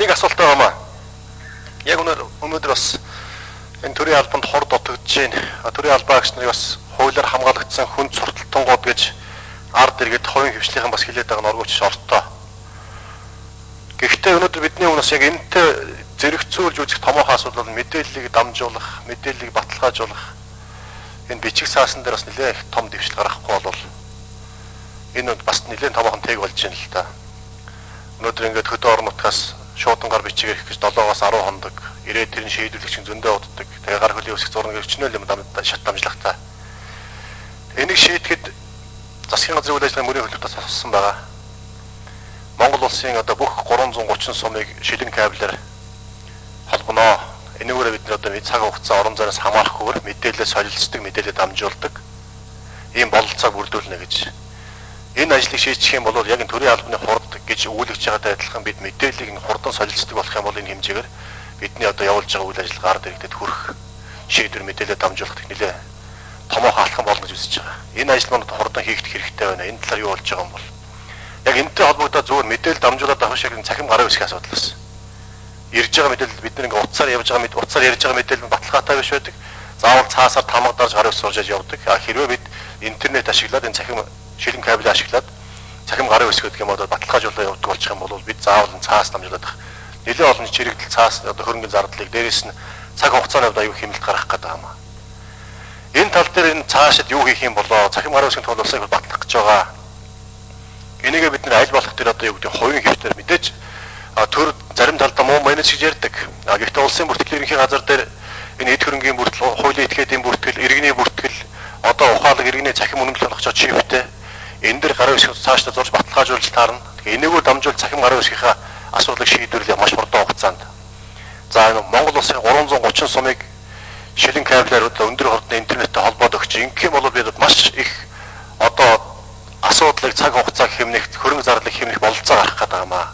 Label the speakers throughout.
Speaker 1: нэг асуулт байгаа маа. Яг өнөөдөр бас энэ төрийн албанд хор дутагдж байна. Төрийн албаагч нарыг бас хуулиар хамгаалагдсан хүнд сурталтангууд гэж ард иргэд хувийн хвшлийнхэн бас хэлээд байгаа нь оргууч шорттоо. Гэхдээ өнөөдөр бидний өмнөөс яг энэтэй зэрэгцүүлж үзэх томоохон асуудал бол мэдээллийг дамжуулах, мэдээллийг баталгаажуулах энэ бичиг цаасан дээр бас нэлээд их том дэвшил гаргахгүй бол энэ бас нэлээд томоохон тэг болж байна л да. Өнөөдөр ингээд хөдөө орон нутгаас шуудангаар бичиг ирэх гэж 7-оос 10 хоног ирээд тэрний шийдвэрлэгч зөндөө уддаг. Тэгээ гар хөлийн үсэг зурнаг өчнөл юм шат дамжлагтай. Энийг шийдэхэд засгийн газрын үйл ажиллагааны мөрийн хөлбөртөөс асуусан байгаа. Монгол улсын одоо бүх 330 сумыг шилэн кабелээр холбоно. Энэгээр бид нар одоо цаг хугацаа орон зайнаас хамаарахгүйгээр мэдээлэл солилцдог, мэдээлэл дамжуулдаг ийм бололцоог бүрдүүлнэ гэж. Энэ ажлыг шийдчих юм бол яг энэ төрийн албаны хурд гэж өгүүлэгч байгаатай адилхан бид мэдээллийг нь хурдан солилцдог болох юм бол энэ хэмжээгээр бидний одоо явуулж байгаа үйл ажиллагаа ард иргэдэд хүрэх шийдвэр мэдээлэл дамжуулах нэлээ томоохон алхам болно гэж үзэж байгаа. Энэ ажил маань хурдан хийгдэх хэрэгтэй байна. Энэ талаар юу болж байгаа юм бол яг энэтэй холбогдоод зөвхөн мэдээлэл дамжуулаад авах шиг цахим гараа үсэх асуудал бас. Ирж байгаа мэдээлэл бид нэг утсаар явж байгаа утсаар ярьж байгаа мэдээлэл баталгаатай биш байдаг. Заавал цаасаар тамга дарж гараа үс суужж явдаг. Хэрвээ бид интернет ашиглаад энэ цахим шилэн кабель ашиглаад цахим гараа үсгэх гэх юм бол баталгаажуулаад явдаг болчих юм бол бид заавал цаас дамжуулаад авах. Нэлээд олон чирэгдэл цаас одоо хөрөнгөний зардлыг дээрээс нь цаг хугацааны хувьд аюул хэмнэлт гаргах гэдэг юм аа. Энэ тал дээр энэ цаашид юу хийх юм болоо цахим гараа үсгэх тул улсыг батлах гэж байгаа. Энийгээ бид нэр аль болох тэр одоо юу гэдэг хувийн хөвчтөр мэдээж төр зарим талдаа муу менеж гэж ярьдаг. Гэхдээ улсын бүртгэл ерөнхий газар дээр энэ эд хөрөнгийн бүртгэл, хуулийн этгээдийн бүртгэл, иргэний бүртгэл, одоо ухаалаг иргэний цахим үнэмлэх болгочоо чивтэй энэ дэр гараа үсгэх цаашдаа зурж баталгаажуулж таарна. Тэгээ энэгээр дамжуул цахим гараа үсгийнхаа асуудлыг шийдвэрлэх маш хурдан хугацаанд. За энэ Монгол улсын 330 сумыг шилэн кабелээр өндөр хурдны интернеттэй холбоод өгч ингэх юм бол бид маш их одоо асуудлыг цаг хугацааг хэмнэх, хөрөнгө зарлыг хэмнэх бололцоо гарах гэдэг юм аа.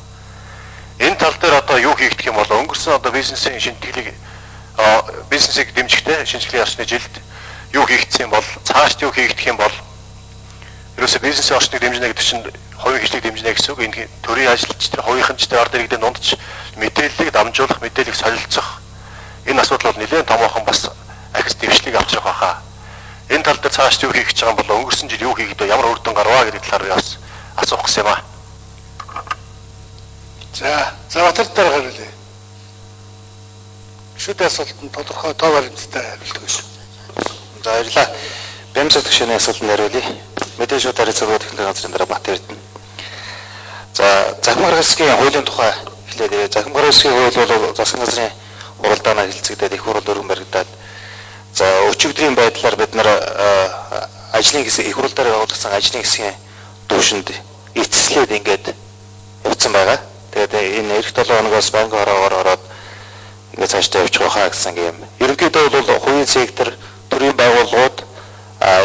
Speaker 1: Энэ тал дээр одоо юу хийгдэх юм бол өнгөрсөн одоо бизнесийн шинжилгээг бизнесийг дэмжихтэй шинжилгээ ясны жилд юу хийгдсэн бол цаашд юу хийгдэх юм бол ерөөсөө бизнесийн орчныг дэмжинэ гэдэг чинь хувийн хвшлийг дэмжинэ гэсэн үг. Энэ төрийн ажилч тэр хувийнханчтай ард иргэдэд дундч мэдээллийг дамжуулах, мэдээллийг солилцох энэ асуудал бол нэлээд томоохон бас ахис дэвшлиг авчрах байхаа. Энэ тал дээр цаашд юу хийх гэж байгаа юм бол өнгөрсөн жил юу хийгдөө ямар үр дүн гарваа гэдэг талаар бас асуух гэсэн юм аа.
Speaker 2: За батар дээр гаргалээ. Шүдэ асуултанд тодорхой тоо баримттай хариулт өгөөш.
Speaker 3: За баярлалаа. Бямцаг төгшөөний асуултанд хариулъя. Мэдээж шууд харилцаа техникийн газрын дараа Бат Эрдэнэ. За захим гараа үсгийн хуулийн тухай хэлээд захим гараа үсгийн хууль бол засгийн газрын уралдаанаар хэлцэгдээд их хурал өргөн баригдаад за өчигдрийн байдлаар бид нар ажлын хэсэг их хурал дээр байгуулсан ажлын хэсгийн түвшинд эцэслээд ингээд явцсан байгаа. Тэгээд энэ эх 7 хоногоос банк хороогоор ороод ингээд цаашдаа явчих واخа гэсэн юм. Ерөнхийдөө бол хувийн сектор, төрийн байгууллагууд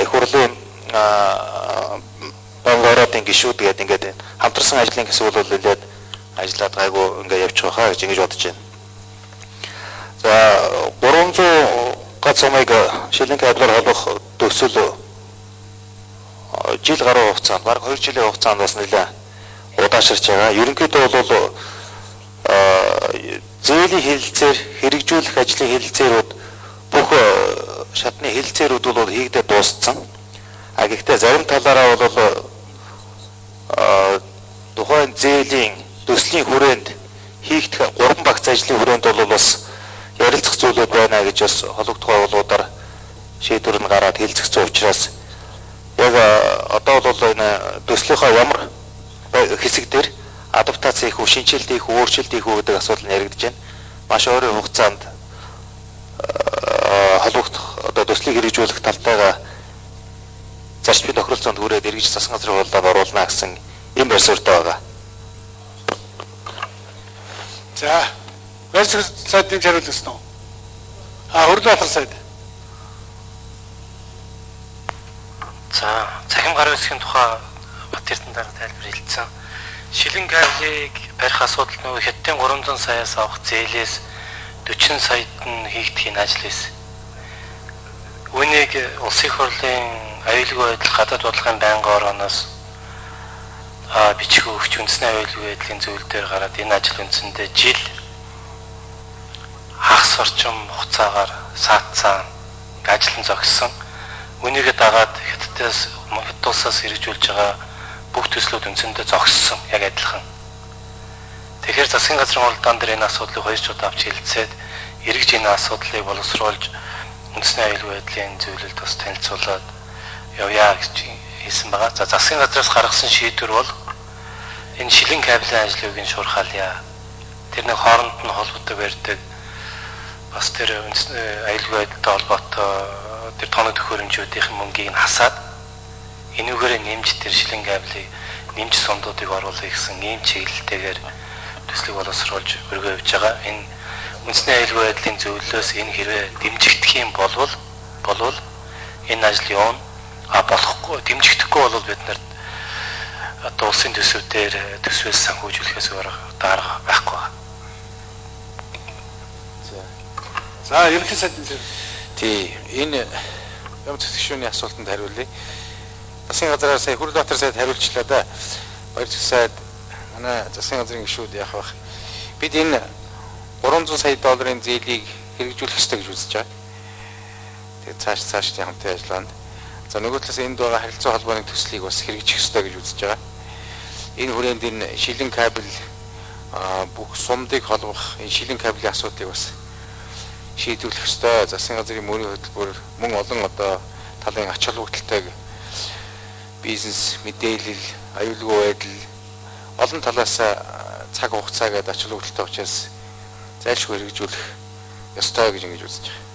Speaker 3: их хурлын банкороод гişүүд гэдэг ингээд хамтарсан ажлын хэсэг бол нэлээд ажиллаад гайгүй ингээд явчих واخа гэж ингэж бодож байна. За 300 гац сумыг шилэн кабелээр холбох төсөл жил гаруй хугацаанд баг 2 жилийн хугацаанд бас нэлээд удаашрч байгаа. Ерөнхийдөө бол зээлийн хэлэлцээр хэрэгжүүлэх ажлын хэлэлцээрүүд бүх шатны хэлэлцээрүүд бол хийгдээ дууссан. Гэхдээ зарим талаараа бол тухайн зээлийн төслийн хүрээнд хийгдэх 3 багц ажлын хүрээнд бол бас ярилцах зүйлүүд байна гэж бас хологдох байгууллагуудаар шийдвэр нь гараад хэлцэгцсэн учраас яг одоо бол энэ төслийнхөө ямар хэсэг дээр адаптац хийх үү, шинжилэлт хийх үү, өөрчлөлт хийх үү гэдэг асуудал нь яригдж байна. Маш ойрын хугацаанд холбогдох одоо төслийг хэрэгжүүлэх талтайгаа зарчмын тохиролцоонд хүрээд эргэж засгийн газрын хуулиар оруулна гэсэн юм барь суурьтай байгаа.
Speaker 2: За Баярцаг сайдын хариулт өгсөн үү? Хөрлөө ахар сайд.
Speaker 4: За цахим гараа үсгийн тухай Бат Эрдэнэ дараа тайлбар хэлсэн. Шилэн кабелийг барих асуудал нөгөө Хятадын 300 саяас авах зээлээс 40 саяд нь хийгдэх ажил байсан. Үүнийг улсын хурлын аюулгүй байдал гадаад бодлогын байнгын орооноос бичих өгч үндэсний аюулгүй байдлын зөвлөлдөр гараад энэ ажил үндсэндээ жил орчим хугацаагаар саатсан ажил нь зогссон. Үүнийгээ дагаад Хятад улсаас хэрэгжүүлж байгаа бүх төслүүд үндсэндээ зогссон, яг адилхан. Тэгэхээр засгийн газрын уралдаан дээр энэ асуудлыг 2 удаа авч хэлэлцээд эргэж энэ асуудлыг боловсруулж үндэсний аюулгүй байдлын зөвлөлд бас танилцуулаад явъя гэж хэлсэн байгаа. За засгийн газраас гаргасан шийдвэр бол энэ шилэн кабелийн ажлыг нь шуурхаалъя. Тэр нэг хооронд нь холбоотой барьдаг бас тэр аюулгүй байдалтай холбоотой тэр тоног төхөөрөмжүүдийн мөнгийг нь хасаад энүүгээрээ нэмж тэр шилэн кабелийг нэмж сундуудыг оруулах гэсэн ийм чиглэлтэйгээр төслийг боловсруулж өргөө явж байгаа. Энэ үндэсний аюулгүй байдлын зөвлөлөөс энэ хэрвээ дэмжигдэх юм болвол энэ ажил явна. Болохгүй дэмжигдэхгүй бол бид нарт одоо улсын төсвүүдээр төсвөөс санхүүжүүлэхээс өөр дарга байхгүй байна.
Speaker 2: За ерөнхий сайдын зэрэг.
Speaker 3: Тий, энэ юм зөвшөөрлийн асуултанд хариулъя. Засгийн газраар сая Хүрлбаатар сайд хариулчлаа да. Баяр сайд манай засгийн газрын гишүүд яах вэ? Бид энэ 300 сая долларын зээлийг хэрэгжүүлэх ёстой гэж үзэж байгаа. Тэгээд цааш хамтын ажиллагаанд. За нөгөө талаас энд байгаа харилцаа холбооны төслийг бас хэрэгжих ёстой гэж үзэж байгаа. Энэ хүрээнд энэ шилэн кабель бүх сумдыг холбох энэ шилэн кабелийн асуудлыг бас шийдвэрлэх ёстой. Засгийн газрын мөрийн хөтөлбөр мөн олон одоо талын ач холбогдолтой бизнес, мэдээлэл, аюулгүй байдал олон талаас цаг хугацаагаад ач холбогдолтой учраас зайлшгүй хэрэгжүүлэх ёстой гэж ингэж үзэж байгаа.